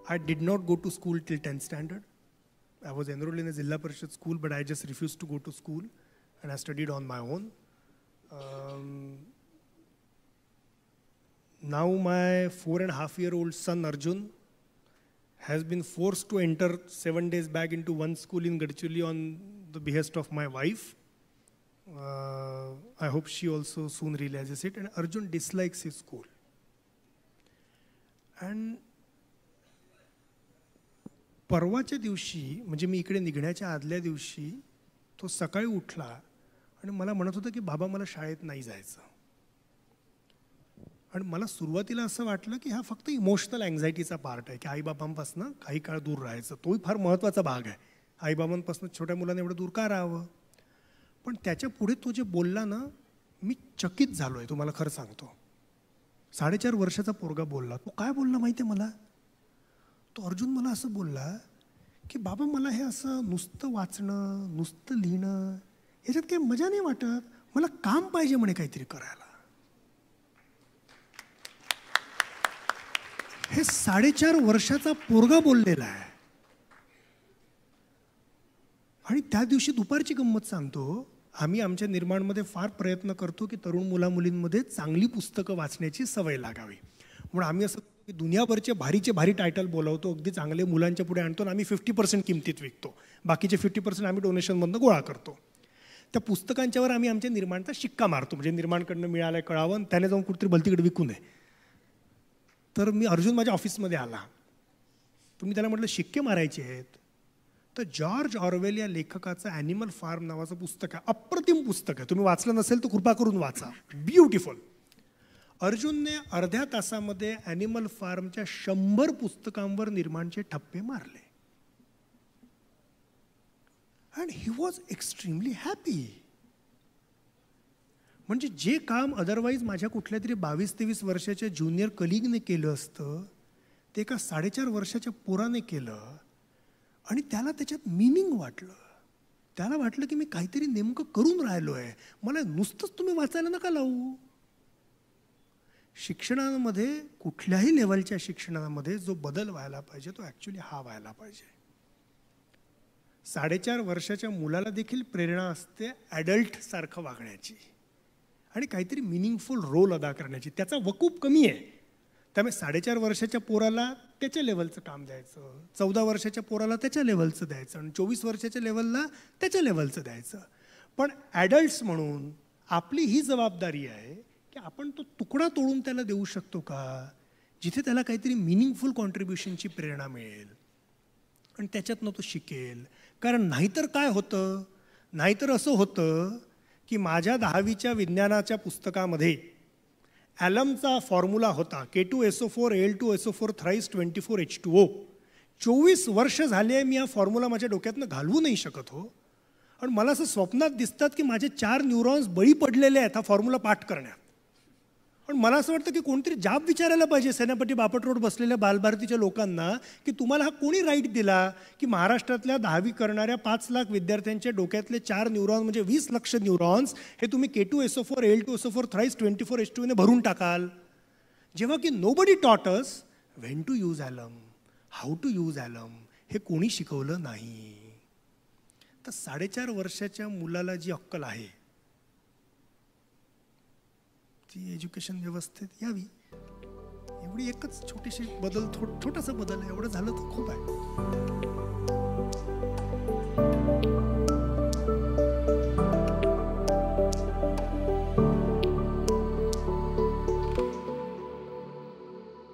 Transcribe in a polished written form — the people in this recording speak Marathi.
I did not go to school till 10th standard. I was enrolled in a Zilla Parishad school, but I just refused to go to school, and I studied on my own. Now my 4.5-year-old son Arjun has been forced to enter 7 days back into one school in Gadchiroli on the behest of my wife. I hope she also soon realizes it. And Arjun dislikes his school. And परवाच्या दिवशी म्हणजे मी इकडे निघण्याच्या आदल्या दिवशी तो सकाळी उठला आणि मला म्हणत होता की बाबा मला शाळेत नाही जायचं. आणि मला सुरुवातीला असं वाटलं की हा फक्त इमोशनल अँझायटीचा पार्ट आहे की आईबाबांपासून काही काळ दूर राहायचं. तोही फार महत्त्वाचा भाग आहे. आईबाबांपासून छोट्या मुलांना एवढं दूर का राहावं. पण त्याच्या पुढे तो जे बोलला ना, मी चकित झालो आहे. तुम्हाला खरं सांगतो. 4.5 वर्षाचा पोरगा बोलला. तो काय बोलला माहिती आहे मला. तो अर्जुन मला असं बोलला की बाबा मला हे असं नुसतं वाचणं, नुसतं लिहिणं याच्यात काही मजा नाही वाटत. मला काम पाहिजे म्हणे काहीतरी करायला. हे 4.5 वर्षाचा पोरगा बोललेला आहे. आणि त्या दिवशी दुपारची गंमत सांगतो. आम्ही आमच्या निर्माणमध्ये फार प्रयत्न करतो की तरुण मुलामुलींमध्ये चांगली पुस्तकं वाचण्याची सवय लागावी. म्हणून आम्ही असं की दुनियाभरचे भारीचे भारी टायटल बोलवतो, अगदी चांगले मुलांच्या पुढे आणतो आणि आम्ही 50% किमतीत विकतो. बाकीचे 50% आम्ही डोनेशनमधनं गोळा करतो. त्या पुस्तकांच्यावर आम्ही आमच्या निर्माणचा शिक्का मारतो. म्हणजे निर्माणकडनं मिळालं आहे कळावं आणि त्याने जाऊन कुठेतरी भलतीकडे विकू नये. तर मी अर्जुन माझ्या ऑफिसमध्ये आला. तुम्ही त्याला म्हटलं शिक्के मारायचे आहेत. तर जॉर्ज ऑरवेल या लेखकाचं ॲनिमल फार्म नावाचं पुस्तक आहे. अप्रतिम पुस्तक आहे. तुम्ही वाचलं नसेल तर कृपा करून वाचा. ब्युटिफुल. अर्जुनने अर्ध्या तासामध्ये ॲनिमल फार्मच्या 100 पुस्तकांवर निर्माणचे ठप्पे मारले. And he was extremely happy. म्हणजे जे काम अदरवाईज माझ्या कुठल्या तरी 22-23 वर्षाच्या ज्युनियर कलिगने केलं असतं ते एका 4.5 वर्षाच्या पोराने केलं. आणि त्याला त्याच्यात मिनिंग वाटलं. त्याला वाटलं की मी काहीतरी नेमकं करून राहिलो आहे. मला नुसतंच तुम्ही वाचायला नका लावू. शिक्षणामध्ये कुठल्याही लेवलच्या शिक्षणामध्ये जो बदल व्हायला पाहिजे तो ॲक्च्युली हा व्हायला पाहिजे. 4.5 वर्षाच्या मुलाला देखील प्रेरणा असते ॲडल्ट सारखं वागण्याची आणि काहीतरी मिनिंगफुल रोल अदा करण्याची. त्याचा वकूफ कमी आहे. त्यामुळे 4.5 वर्षाच्या पोराला त्याच्या लेवलचं काम द्यायचं, 14 वर्षाच्या पोराला त्याच्या लेवलचं द्यायचं आणि 24 वर्षाच्या लेवलला त्याच्या लेवलचं द्यायचं. पण ॲडल्ट्स म्हणून आपली ही जबाबदारी आहे की आपण तो तुकडा तोडून त्याला देऊ शकतो का जिथे त्याला काहीतरी मिनिंगफुल कॉन्ट्रीब्युशनची प्रेरणा मिळेल आणि त्याच्यातनं तो शिकेल. कारण नाहीतर काय होतं, नाहीतर असं होतं की माझ्या 10वीच्या विज्ञानाच्या पुस्तकामध्ये ॲलमचा फॉर्म्युला होता K2SO4 Al2SO4 thrice 24 H2O. 24 वर्ष झाले मी हा फॉर्म्युला माझ्या डोक्यातनं घालवू नाही शकत हो. आणि मला असं स्वप्नात दिसतात की माझे 4 न्यूरॉन्स बळी पडलेले आहेत हा फॉर्म्युला पाठ करण्यात. पण मला असं वाटतं की कोणतरी जाब विचारायला पाहिजे सेनापती बापट रोड बसलेल्या बालभारतीच्या लोकांना की तुम्हाला हा कोणी राईट दिला की महाराष्ट्रातल्या 10वी करणाऱ्या 5 लाख विद्यार्थ्यांच्या डोक्यातले 4 न्यूरॉन्स म्हणजे 20 लक्ष न्यूरॉन्स हे तुम्ही K2SO4 Al2SO4 thrice 24 H2O ने भरून टाकाल. जेव्हा की nobody taught us when to use alum, how to use alum हे कोणी शिकवलं नाही. तर 4.5 वर्षाच्या मुलाला जी अक्कल आहे ती एज्युकेशन व्यवस्थेत यावी. एवढी एकच छोटीशी बदल, छोटासा बदल एवढं झालं तर खूप आहे.